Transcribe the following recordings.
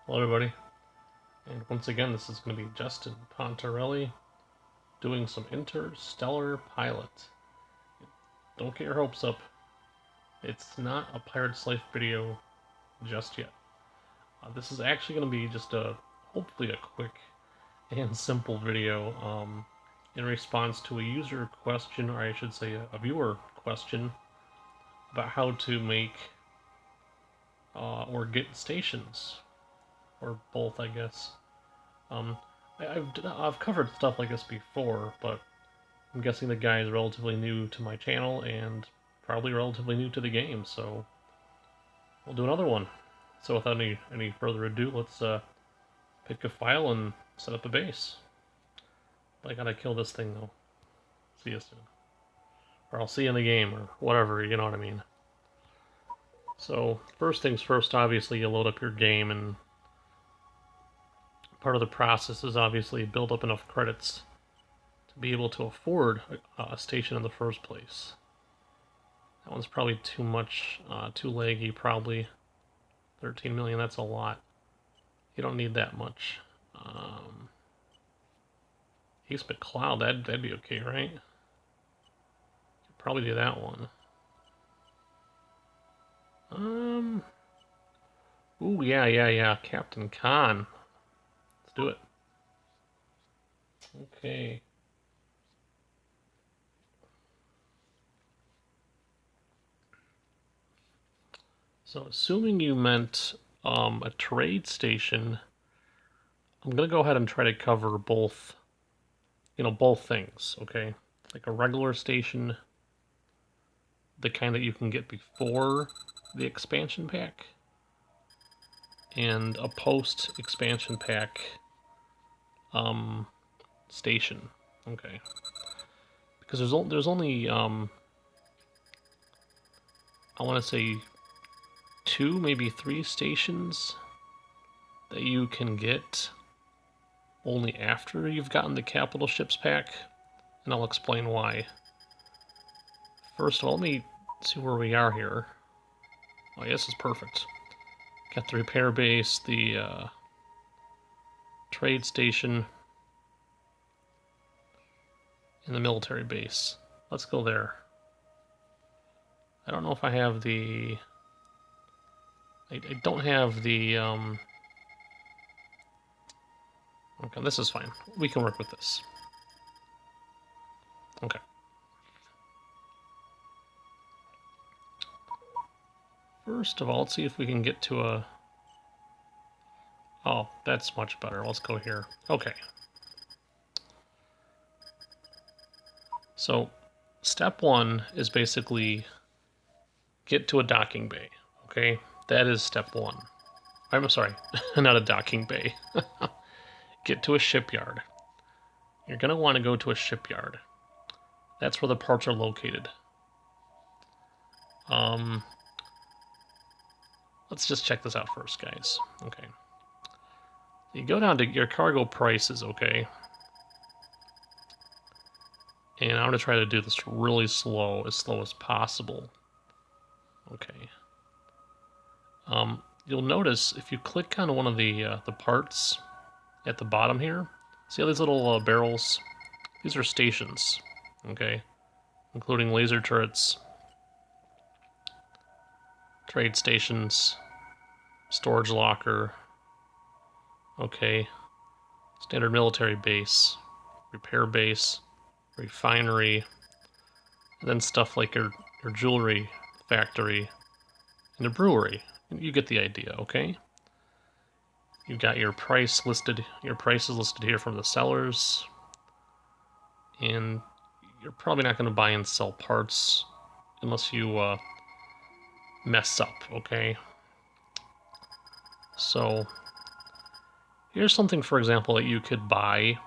Hello everybody, and once again this is going to be Justin Pontarelli doing some Interstellar pilot. Don't get your hopes up, it's not a Pirate's Life video just yet. This is actually going to be just hopefully a quick and simple video in response to a user question, or I should say a viewer question, about how to make or get stations, or both I guess. Um, I've covered stuff like this before, but I'm guessing the guy is relatively new to my channel and probably relatively new to the game, so we'll do another one. So without any further ado, let's pick a file and set up a base. But I gotta kill this thing though. See you soon. Or I'll see you in the game, or whatever, you know what I mean. So first things first, obviously you load up your game, and part of the process is obviously build up enough credits to be able to afford a station in the first place. That one's probably too much, too laggy, probably. 13 million, that's a lot. You don't need that much. East McCloud, that'd be okay, right? Could probably do that one. Ooh, yeah. Captain Khan. Let's do it. Okay. So, assuming you meant a trade station, I'm gonna go ahead and try to cover both, both things, okay? Like a regular station, the kind that you can get before the expansion pack, and a post-expansion pack station, okay? Because there's only I want to say 2, maybe 3 stations that you can get only after you've gotten the capital ships pack, and I'll explain why. First of all, let me see where we are here. Oh, yes, it's perfect. Got the repair base, the trade station, and the military base. Let's go there. I don't know if I have the... I don't have the... Okay, this is fine. We can work with this. Okay. First of all, let's see if we can get to a... Oh, that's much better. Let's go here. Okay. So, step 1 is basically get to a docking bay, okay? That is step 1. I'm sorry, not a docking bay. Get to a shipyard. You're going to want to go to a shipyard. That's where the parts are located. Let's just check this out first, guys. Okay. You go down to your cargo prices, okay? And I'm going to try to do this really slow as possible. Okay. You'll notice if you click on one of the parts at the bottom here, see all these little barrels? These are stations, okay? Including laser turrets, trade stations, storage locker, okay, standard military base, repair base, refinery, and then stuff like your jewelry factory and a brewery. You get the idea, okay? You've got your price listed, your prices listed here from the sellers, and you're probably not going to buy and sell parts unless you mess up, okay? So here's something, for example, that you could buy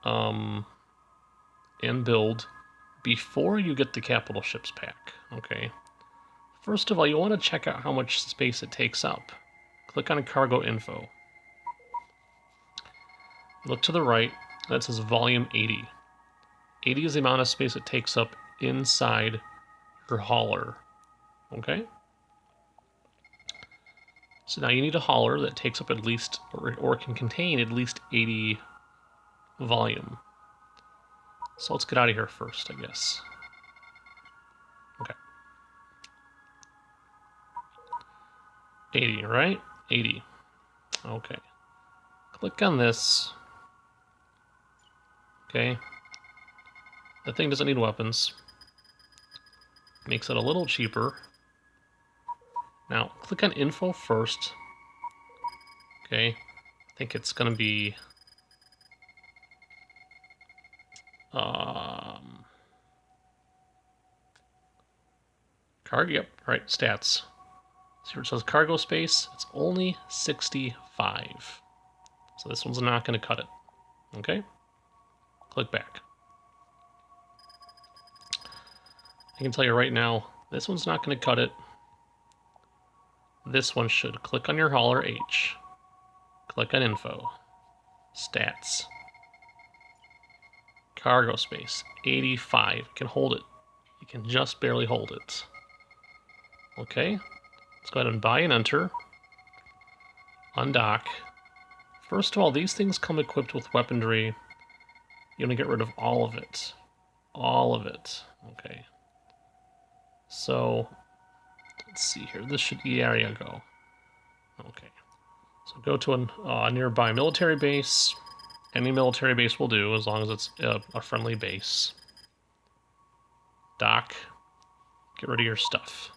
and build before you get the capital ships pack, okay? First of all, you want to check out how much space it takes up. Click on cargo info. Look to the right, that says volume 80. 80 is the amount of space it takes up inside your hauler, okay? So now you need a hauler that takes up at least, or can contain at least 80 volume. So let's get out of here first, I guess. Okay. 80, right? 80. Okay. Click on this. Okay. The thing doesn't need weapons. Makes it a little cheaper. Now, click on info first. Okay. I think it's going to be... Cargo, yep, right, stats. See where it says cargo space? It's only 65. So this one's not going to cut it. Okay? Click back. I can tell you right now, this one's not going to cut it. This one should. Click on your hauler H. Click on info. Stats. Cargo space, 85. You can hold it. You can just barely hold it. Okay, let's go ahead and buy and enter. Undock. First of all, these things come equipped with weaponry. You want to get rid of all of it. All of it. Okay. So, let's see here. This should, yeah, there you go. Okay. So go to a nearby military base. Any military base will do, as long as it's a friendly base. Dock. Get rid of your stuff.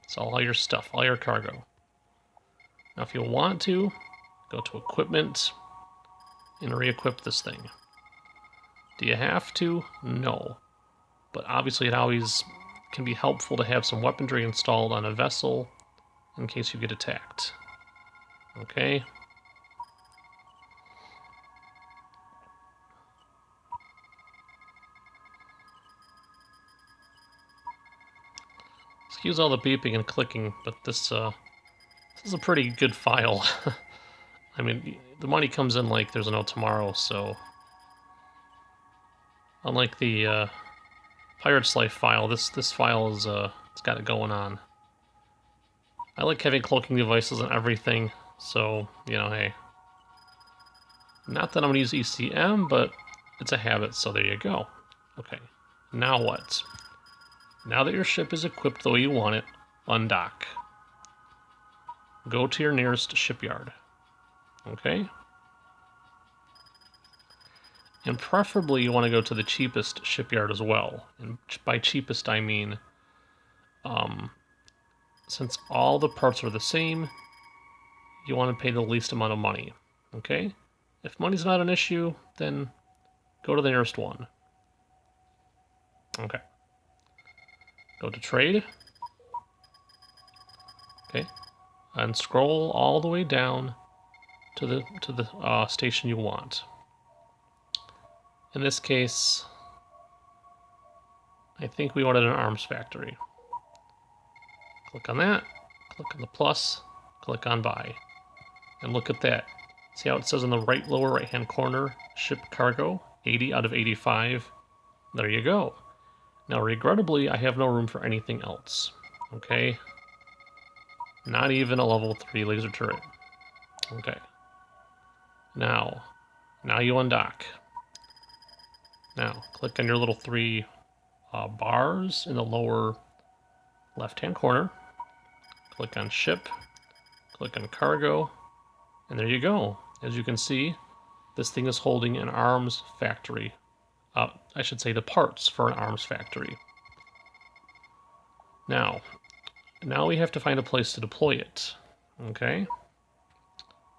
It's all your stuff, all your cargo. Now, if you want to, go to equipment and re-equip this thing. Do you have to? No. But obviously it always can be helpful to have some weaponry installed on a vessel in case you get attacked. Okay. Excuse all the beeping and clicking, but this is a pretty good file. I mean, the money comes in like there's no tomorrow, so... Unlike the Pirate's Life file, this file is, it's got it going on. I like having cloaking devices and everything, so, you know, hey. Not that I'm going to use ECM, but it's a habit, so there you go. Okay, now what? Now that your ship is equipped the way you want it, undock. Go to your nearest shipyard. Okay? And preferably you want to go to the cheapest shipyard as well. And by cheapest I mean, since all the parts are the same, you want to pay the least amount of money. Okay? If money's not an issue, then go to the nearest one. Okay. Go to trade. Okay. And scroll all the way down to the station you want. In this case, I think we wanted an arms factory. Click on that, click on the plus, click on buy. And look at that. See how it says in the lower right hand corner, ship cargo, 80 out of 85. There you go. Now regrettably, I have no room for anything else. Okay? Not even a level 3 laser turret. Okay. Now you undock. Now, click on your little 3 bars in the lower left-hand corner. Click on ship. Click on cargo. And there you go. As you can see, this thing is holding an arms factory. I should say the parts for an arms factory. Now we have to find a place to deploy it. Okay?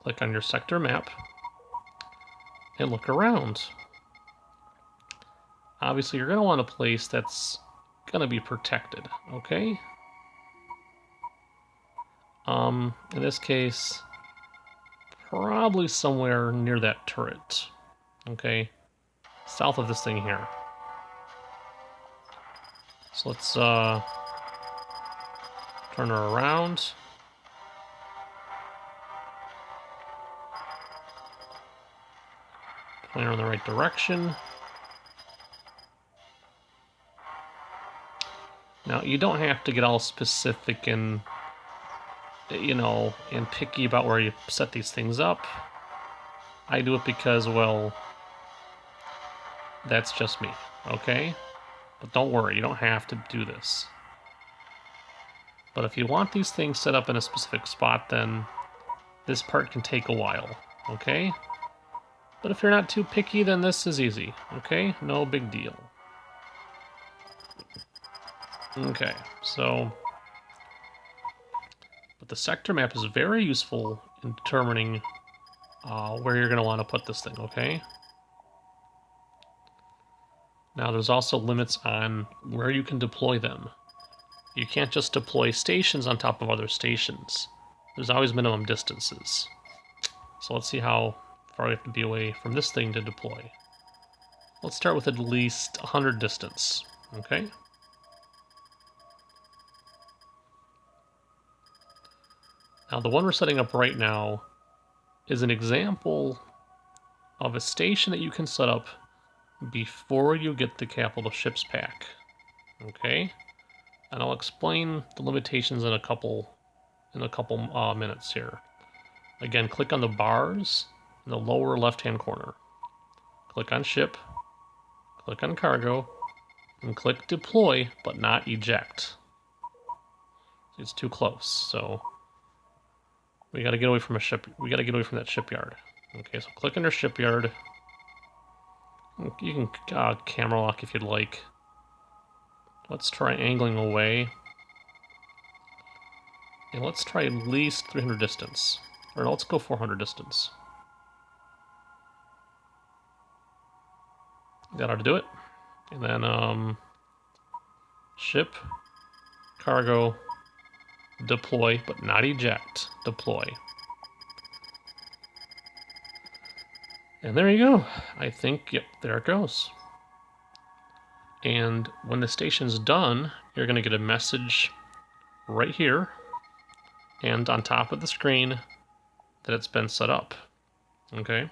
Click on your sector map and look around. Obviously, you're going to want a place that's going to be protected, okay? In this case, probably somewhere near that turret, okay? South of this thing here. So let's turn her around. Point her in the right direction. Now, you don't have to get all specific and you know, and picky about where you set these things up. I do it because, well, that's just me, okay? But don't worry, you don't have to do this. But if you want these things set up in a specific spot, then this part can take a while, okay? But if you're not too picky, then this is easy, okay? No big deal. Okay, so... But the sector map is very useful in determining where you're going to want to put this thing, okay? Now, there's also limits on where you can deploy them. You can't just deploy stations on top of other stations. There's always minimum distances. So let's see how far we have to be away from this thing to deploy. Let's start with at least 100 distance, okay? Now, the one we're setting up right now is an example of a station that you can set up before you get the capital ships pack, okay? And I'll explain the limitations in a couple minutes here. Again, click on the bars in the lower left-hand corner. Click on ship, click on cargo, and click deploy, but not eject. It's too close, so we got to get away from a ship. We got to get away from that shipyard. Okay, so click under shipyard. You can camera lock if you'd like. Let's try angling away. And let's try at least 300 distance. Or no, let's go 400 distance. That ought to do it. And then ship, cargo, deploy, but not eject. Deploy. And there you go. I think, yep, there it goes. And when the station's done, you're going to get a message right here and on top of the screen that it's been set up. Okay?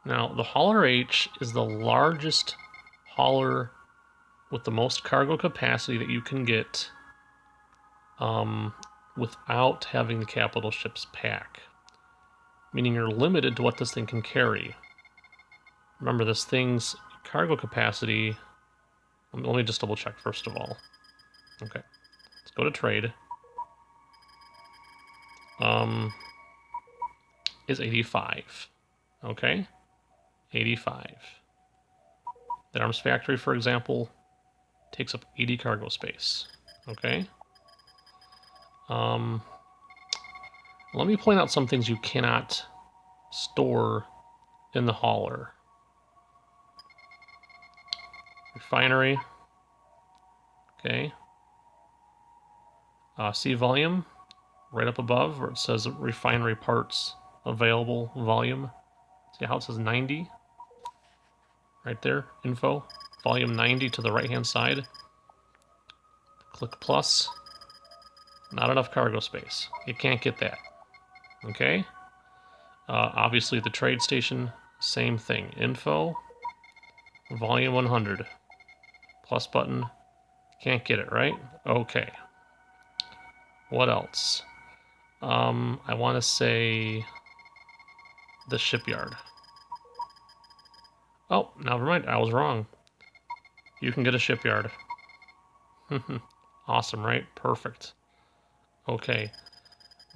Now, the Hauler H is the largest hauler with the most cargo capacity that you can get without having the capital ships pack. Meaning you're limited to what this thing can carry. Remember, this thing's cargo capacity... Let me just double check first of all. Okay. Let's go to trade. Is 85. Okay? 85. The arms factory, for example, takes up 80 cargo space. Okay? Let me point out some things you cannot store in the hauler. Refinery. Okay. See volume right up above where it says refinery parts available volume. See how it says 90? Right there, info. Volume 90 to the right-hand side. Click plus. Not enough cargo space. You can't get that. Okay? Obviously, the trade station, same thing. Info, volume 100. Plus button. Can't get it, right? Okay. What else? I want to say the shipyard. Oh, never mind. I was wrong. You can get a shipyard. Awesome, right? Perfect. Okay.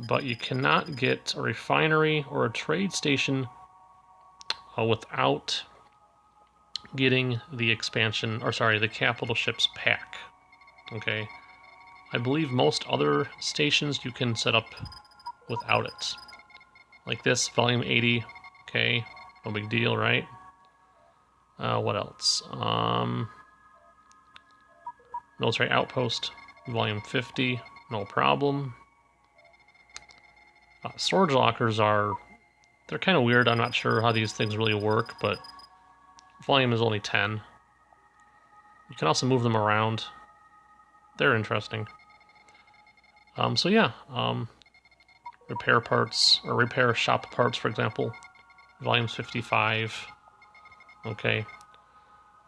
But you cannot get a refinery or a trade station without getting the expansion, or sorry, the capital ships pack. Okay. I believe most other stations you can set up without it. Like this, volume 80. Okay. No big deal, right? What else? Military outpost, volume 50. No problem. Storage lockers they're kind of weird. I'm not sure how these things really work, but volume is only 10. You can also move them around. They're interesting. So yeah, repair parts, or repair shop parts, for example. Volume's 55. Okay.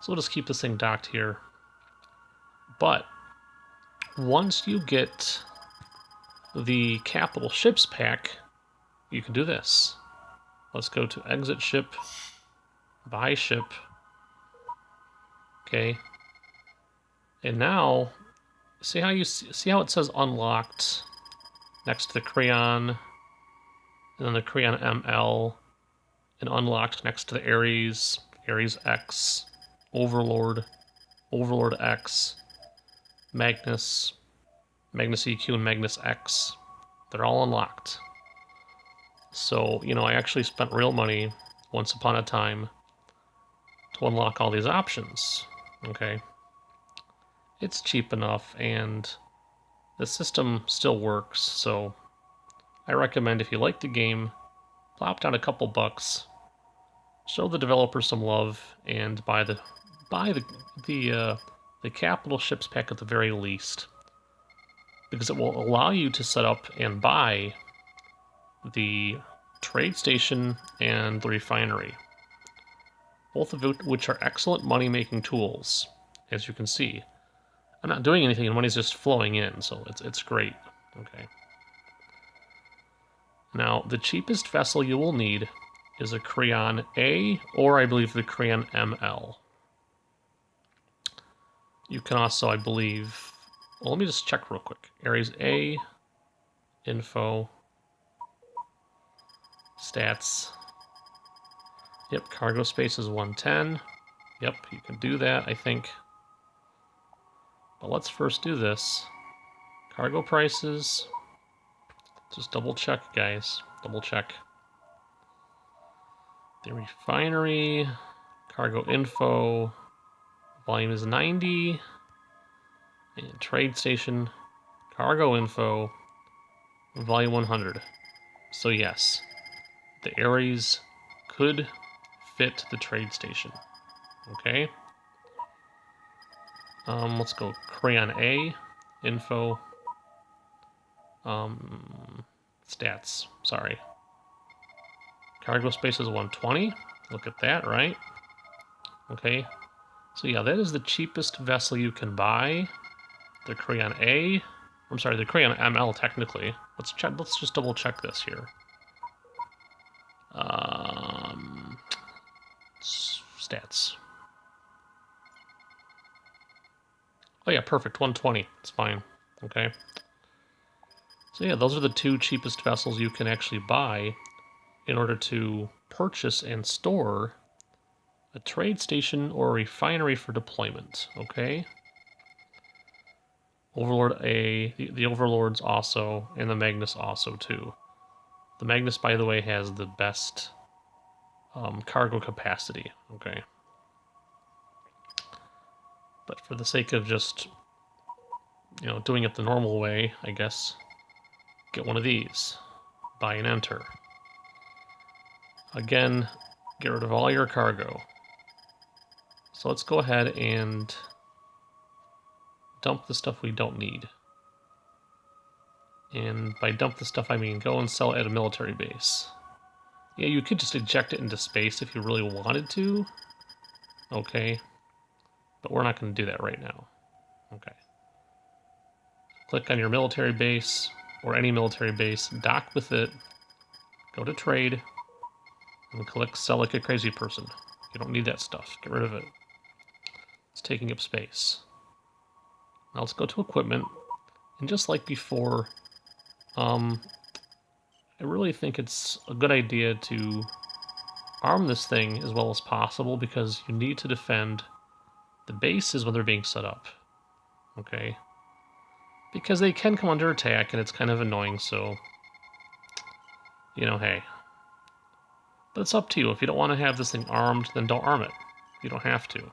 So we'll just keep this thing docked here. But once you get the capital ships pack, you can do this. Let's go to exit ship, buy ship. Okay. And now, see how it says unlocked next to the Crayon, and then the Crayon ML, and unlocked next to the Ares, Ares X, Overlord, Overlord X, Magnus, Magnus EQ, and Magnus X. They're all unlocked. So, you know, I actually spent real money once upon a time to unlock all these options. Okay. It's cheap enough, and the system still works, so I recommend if you like the game, plop down a couple bucks, show the developers some love, and buy the capital ships pack at the very least, because it will allow you to set up and buy the trade station and the refinery, both of which are excellent money-making tools, as you can see. I'm not doing anything, and money's just flowing in, so it's great. Okay. Now, the cheapest vessel you will need is a Crayon A, or I believe the Crayon ML. You can also, I believe... Well, let me just check real quick. Ares A, info, stats. Yep, cargo space is 110. Yep, you can do that, I think. But let's first do this. Cargo prices. Just double check, guys. Double check. The refinery, cargo info, volume is 90. And trade station, cargo info, volume 100. So yes, the Ares could fit the trade station. Okay. Let's go Crayon A, info, stats, sorry. Cargo space is 120. Look at that, right? Okay. So yeah, that is the cheapest vessel you can buy. The Crayon A. I'm sorry, the Crayon ML technically. Let's check. Let's just double check this here. Stats. Oh yeah, perfect. 120. It's fine. Okay. So yeah, those are the two cheapest vessels you can actually buy in order to purchase and store a trade station or a refinery for deployment. Okay. Overlord A, the Overlords also, and the Magnus also too. The Magnus, by the way, has the best cargo capacity. Okay. But for the sake of just, you know, doing it the normal way, I guess, get one of these. Buy and enter. Again, get rid of all your cargo. So let's go ahead and dump the stuff we don't need. And by dump the stuff, I mean go and sell it at a military base. Yeah, you could just eject it into space if you really wanted to. Okay. But we're not going to do that right now. Okay. Click on your military base, or any military base, dock with it, go to trade, and click sell like a crazy person. You don't need that stuff. Get rid of it. It's taking up space. Now let's go to equipment. And just like before, I really think it's a good idea to arm this thing as well as possible because you need to defend the bases when they're being set up. Okay? Because they can come under attack and it's kind of annoying, so, you know, hey. But it's up to you. If you don't want to have this thing armed, then don't arm it. You don't have to.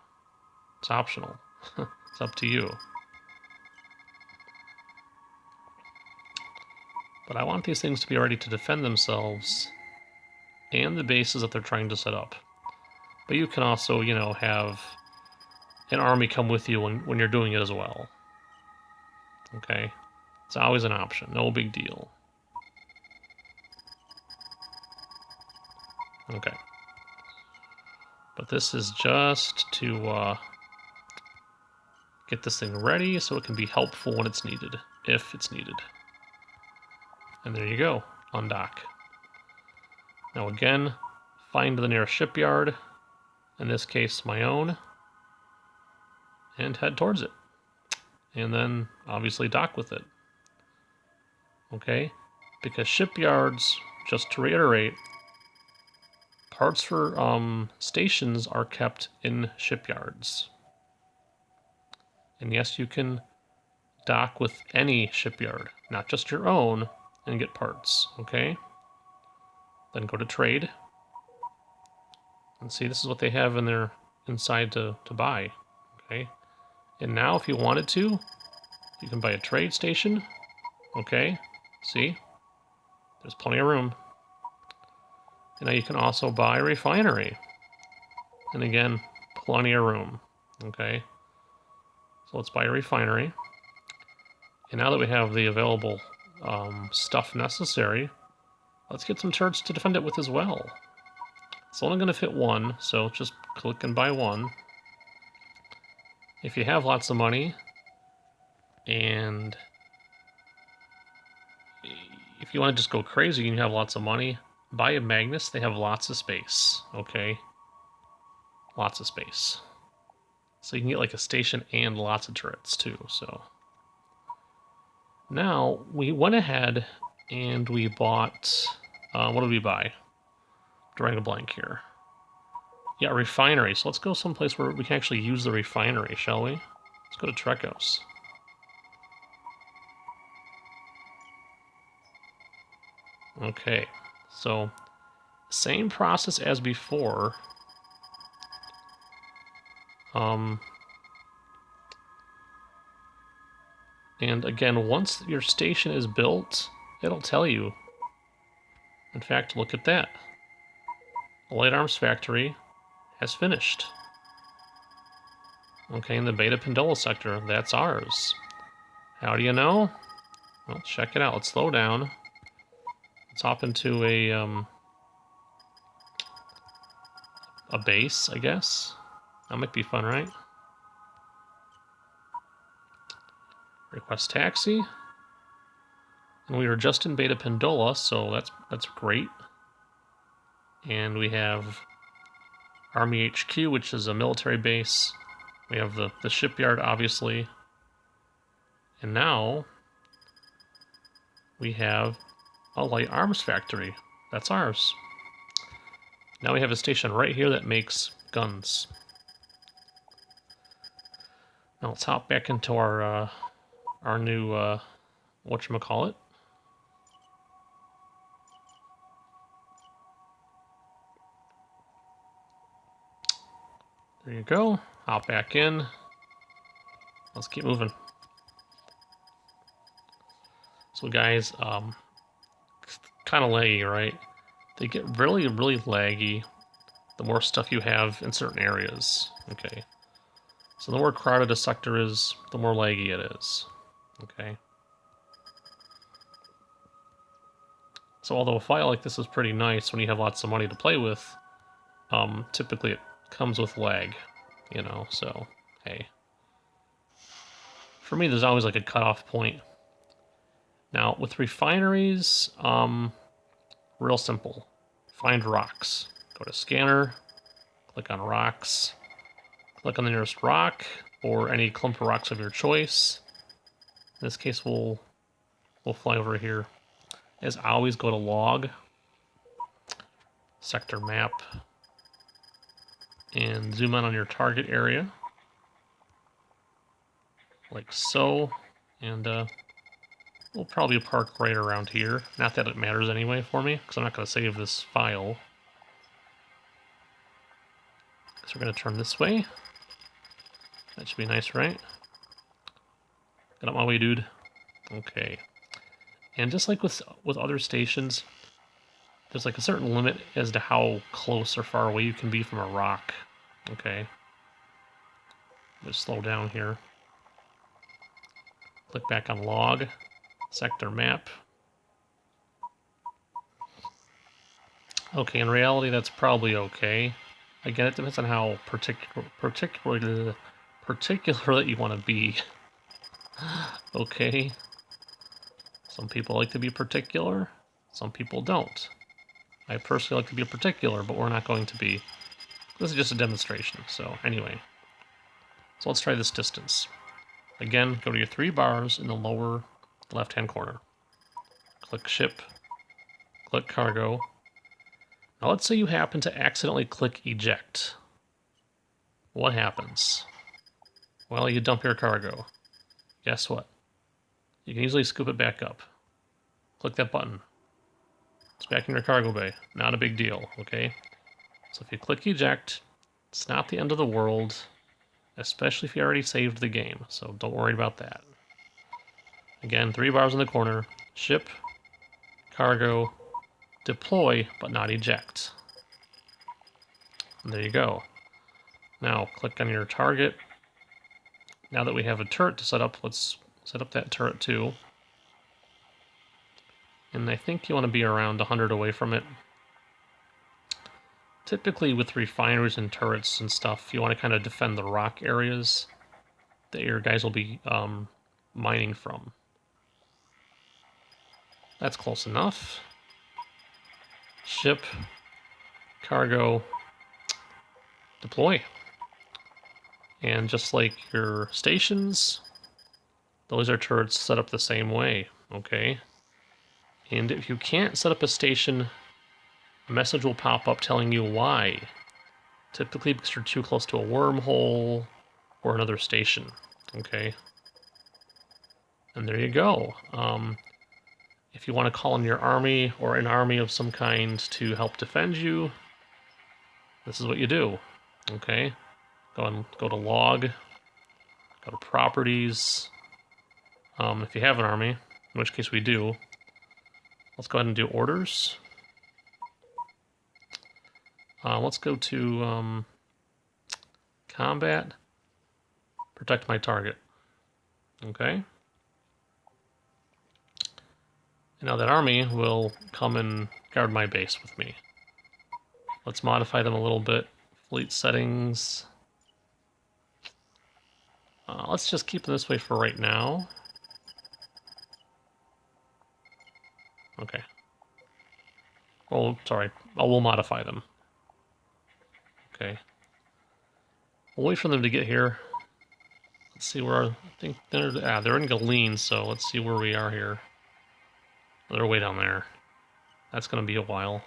It's optional. It's up to you. But I want these things to be ready to defend themselves and the bases that they're trying to set up. But you can also, you know, have an army come with you when you're doing it as well. Okay? It's always an option. No big deal. Okay. But this is just to get this thing ready so it can be helpful when it's needed, if it's needed. And there you go, undock. Now again, find the nearest shipyard, in this case my own, and head towards it. And then obviously dock with it. Okay? Because shipyards, just to reiterate, parts for stations are kept in shipyards. And yes, you can dock with any shipyard, not just your own, and get parts, okay? Then go to trade. And see, this is what they have in their inside to buy, okay? And now if you wanted to, you can buy a trade station, okay? See? There's plenty of room. And now you can also buy a refinery. And again, plenty of room, okay? So let's buy a refinery. And now that we have the available stuff necessary, let's get some turrets to defend it with as well. It's only going to fit one, so just click and buy one. If you have lots of money, and if you want to just go crazy and you have lots of money, buy a Magnus. They have lots of space, okay? Lots of space. So you can get like a station and lots of turrets too, so. Now, we went ahead and we bought, what did we buy? Drawing a blank here. Yeah, refinery. So let's go someplace where we can actually use the refinery, shall we? Let's go to Trekos. Okay, so same process as before. And again, once your station is built, it'll tell you. In fact, look at that. The Light Arms Factory has finished. Okay, in the Beta Pendola sector, that's ours. How do you know? Well, check it out. Let's slow down. Let's hop into a base, I guess. That might be fun, right? Request taxi. And we were just in Beta Pendola, so that's great. And we have Army HQ, which is a military base. We have the shipyard, obviously. And now we have a light arms factory. That's ours. Now we have a station right here that makes guns. Now let's hop back into our new whatchamacallit. There you go. Hop back in. Let's keep moving. So guys, kind of laggy, right? They get really, really laggy the more stuff you have in certain areas. Okay. So the more crowded a sector is, the more laggy it is. Okay. So although a file like this is pretty nice when you have lots of money to play with, typically it comes with lag, you know, so, hey. For me, there's always like a cutoff point. Now, with refineries, real simple. Find rocks. Go to scanner, click on rocks, click on the nearest rock, or any clump of rocks of your choice. In this case, we'll fly over here. As always, go to log, sector map, and zoom in on your target area, like so, and we'll probably park right around here. Not that it matters anyway for me, because I'm not going to save this file. So we're going to turn this way. That should be nice, right? Get out my way, dude. Okay. And just like with other stations, there's like a certain limit as to how close or far away you can be from a rock. Okay. Just slow down here. Click back on log, sector map. Okay, in reality, that's probably okay. Again, it depends on how particularly particular that you want to be. Okay. Some people like to be particular. Some people don't. I personally like to be particular, but we're not going to be. This is just a demonstration. So anyway. So let's try this distance. Again, go to your 3 bars in the lower left-hand corner. Click ship. Click cargo. Now let's say you happen to accidentally click eject. What happens? Well, you dump your cargo. Guess what? You can easily scoop it back up. Click that button. It's back in your cargo bay. Not a big deal, okay? So if you click eject, it's not the end of the world, especially if you already saved the game, so don't worry about that. Again, 3 bars in the corner, ship, cargo, deploy, but not eject. And there you go. Now, click on your target. Now that we have a turret to set up, let's set up that turret too. And I think you want to be around 100 away from it. Typically with refineries and turrets and stuff, you want to kind of defend the rock areas that your guys will be mining from. That's close enough. Ship, cargo, deploy. And just like your stations, those are turrets set up the same way, okay? And if you can't set up a station, a message will pop up telling you why. Typically because you're too close to a wormhole or another station, okay? And there you go. If you want to call in your army or an army of some kind to help defend you, this is what you do, okay? Go to log, go to properties. If you have an army, in which case we do, let's go ahead and do orders. Let's go to combat, protect my target, okay? And now that army will come and guard my base with me. Let's modify them a little bit. Fleet settings. Let's just keep them this way for right now. Okay. Oh, sorry. We'll modify them. Okay. We'll wait for them to get here. Let's see where I think they're in Galeen, so let's see where we are here. They're way down there. That's going to be a while.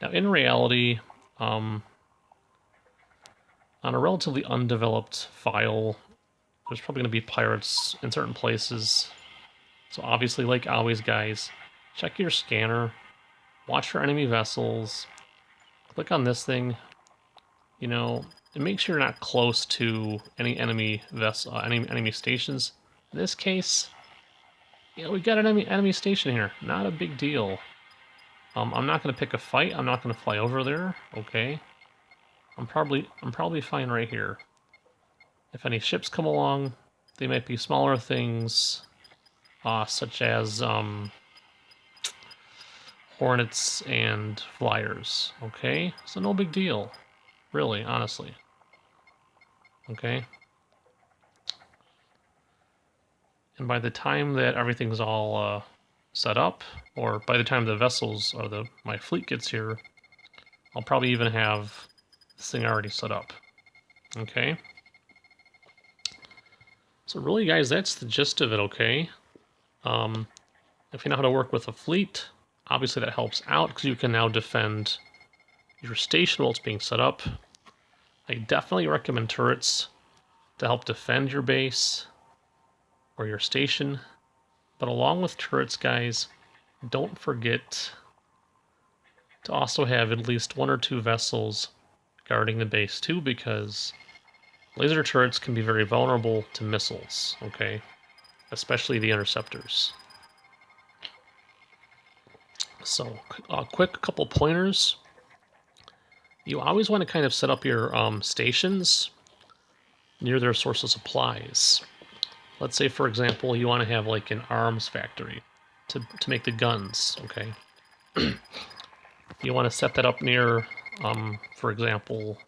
Now, in reality, on a relatively undeveloped file, there's probably going to be pirates in certain places. So obviously, like always, guys, check your scanner, watch for enemy vessels, click on this thing, you know, and make sure you're not close to any enemy vessel, enemy stations. In this case, yeah, we got an enemy station here. Not a big deal. I'm not going to pick a fight. I'm not going to fly over there. Okay. I'm probably fine right here. If any ships come along, they might be smaller things, such as hornets and flyers. Okay, so no big deal, really, honestly. Okay. And by the time that everything's all set up, or by the time the vessels or my fleet gets here, I'll probably even have this thing already set up. Okay. So really, guys, that's the gist of it, okay? If you know how to work with a fleet, obviously that helps out because you can now defend your station while it's being set up. I definitely recommend turrets to help defend your base or your station. But along with turrets, guys, don't forget to also have at least 1 or 2 vessels guarding the base too, because laser turrets can be very vulnerable to missiles, okay? Especially the interceptors. So, quick couple pointers. You always want to kind of set up your stations near their source of supplies. Let's say, for example, you want to have like an arms factory to make the guns, okay? You want to set that up near, for example,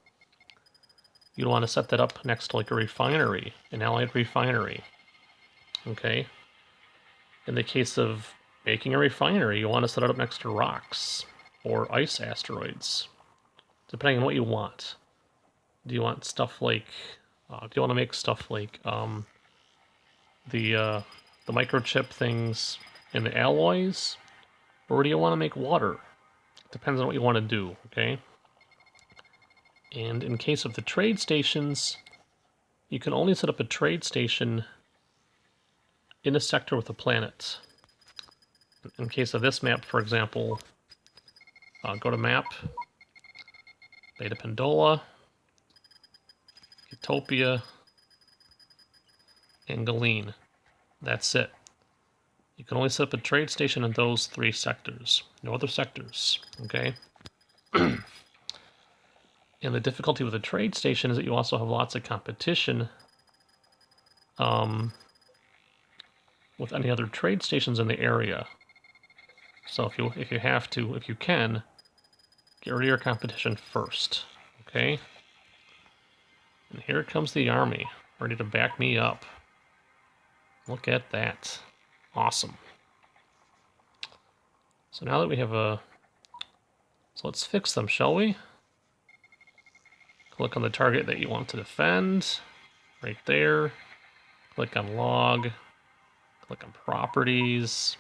you'd want to set that up next to like a refinery, an allied refinery. Okay? In the case of making a refinery, you want to set it up next to rocks or ice asteroids, depending on what you want. Do you want stuff like, do you want to make stuff like the microchip things in the alloys, or do you want to make water? Depends on what you want to do, okay? And in case of the trade stations, you can only set up a trade station in a sector with a planet. In case of this map, for example, go to map, Beta Pendola, Utopia, and Galeen. That's it. You can only set up a trade station in those 3 sectors. No other sectors, okay? And the difficulty with a trade station is that you also have lots of competition with any other trade stations in the area. So if you can, get rid of your competition first, okay? And here comes the army, ready to back me up. Look at that. Awesome. So now that we have so let's fix them, shall we? Click on the target that you want to defend, right there. Click on log, click on properties.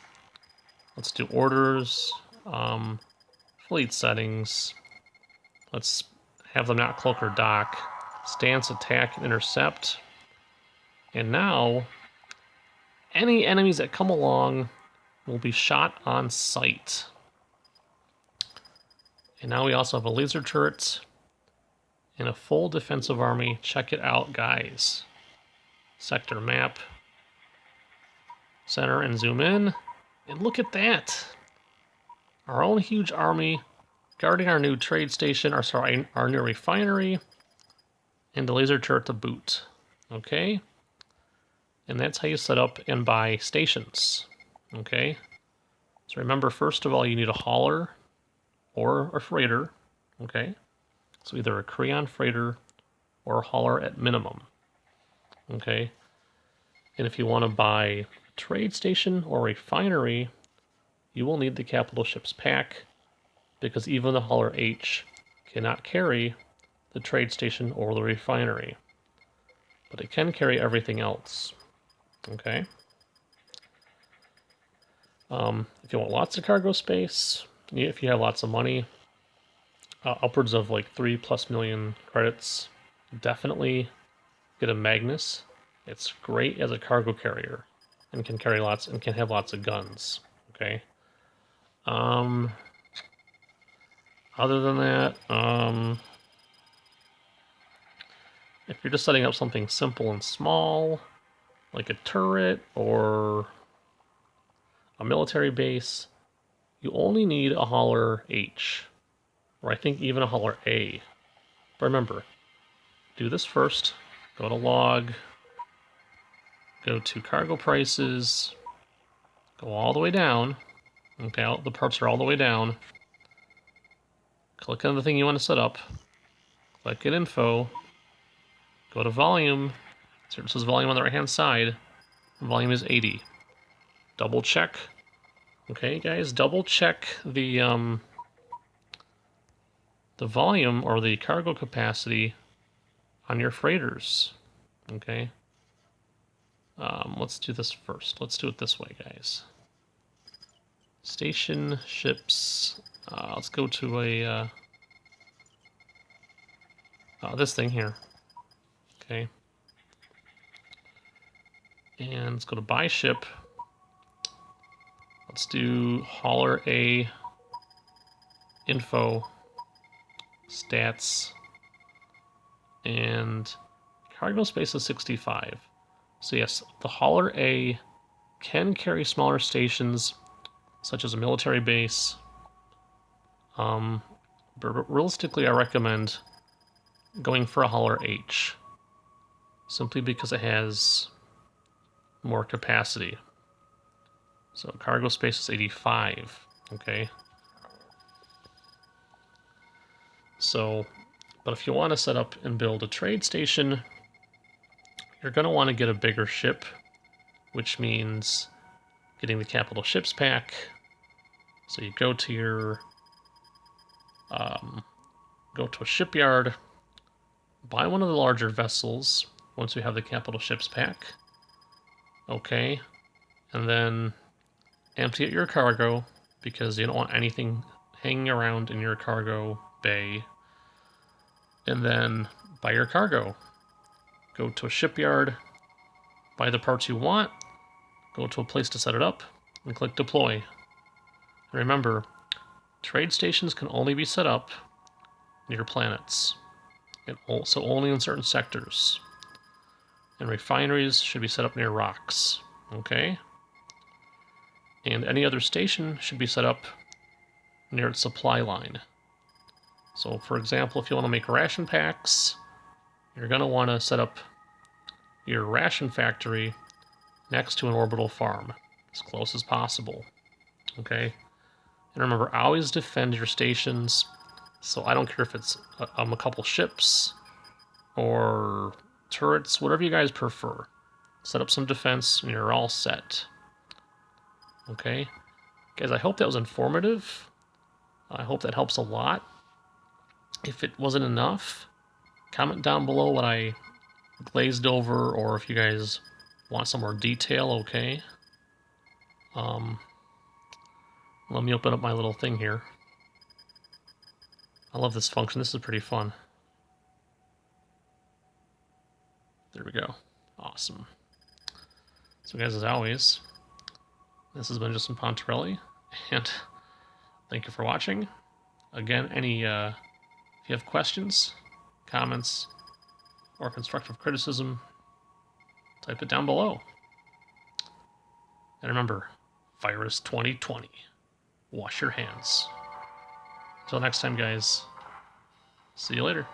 Let's do orders, fleet settings. Let's have them not cloak or dock. Stance, attack, and intercept. And now, any enemies that come along will be shot on sight. And now we also have a laser turret and a full defensive army. Check it out, guys. Sector map. Center and zoom in. And look at that. Our own huge army guarding our new trade station, our new refinery, and the laser turret to boot. Okay? And that's how you set up and buy stations. Okay? So remember, first of all, you need a hauler or a freighter. Okay? So either a Creon freighter or a hauler at minimum. Okay? And if you want to buy a trade station or refinery, you will need the capital ships pack, because even the hauler H cannot carry the trade station or the refinery. But it can carry everything else. Okay? If you want lots of cargo space, if you have lots of money, upwards of like 3+ million credits, definitely get a Magnus. It's great as a cargo carrier and can carry lots and can have lots of guns. Okay. Other than that, if you're just setting up something simple and small, like a turret or a military base, you only need a hauler H, or I think even a hauler A. But remember, do this first. Go to log, go to cargo prices, go all the way down. Okay, the parts are all the way down. Click on the thing you want to set up. Click get info. Go to volume. So it says volume on the right-hand side. Volume is 80. Double check. Okay, guys, double check the volume or the cargo capacity on your freighters. Okay. Let's do this first. Let's do it this way, guys. Station ships. Let's go to a this thing here. Okay. And let's go to buy ship. Let's do hauler A info stats and cargo space is 65. So yes, the hauler A can carry smaller stations such as a military base. But realistically, I recommend going for a hauler H, simply because it has more capacity. So cargo space is 85, okay? So But if you want to set up and build a trade station, you're going to want to get a bigger ship, which means getting the capital ships pack. So you go to your go to a shipyard, buy one of the larger vessels once you have the capital ships pack. Okay, and then empty out your cargo because you don't want anything hanging around in your cargo bay. And then buy your cargo. Go to a shipyard, buy the parts you want, go to a place to set it up, and click deploy. And remember, trade stations can only be set up near planets, and also only in certain sectors. And refineries should be set up near rocks, okay? And any other station should be set up near its supply line. So for example, if you want to make ration packs, you're going to want to set up your ration factory next to an orbital farm, as close as possible, okay? And remember, always defend your stations, so I don't care if it's a couple ships or turrets, whatever you guys prefer. Set up some defense and you're all set. Okay? Guys, I hope that was informative. I hope that helps a lot. If it wasn't enough, comment down below what I glazed over, or if you guys want some more detail, okay? Let me open up my little thing here. I love this function. This is pretty fun. There we go. Awesome. So guys, as always, this has been Justin Pontarelli, and thank you for watching. Again, if you have questions, comments, or constructive criticism, type it down below. And remember, Virus 2020. Wash your hands. Until next time, guys. See you later.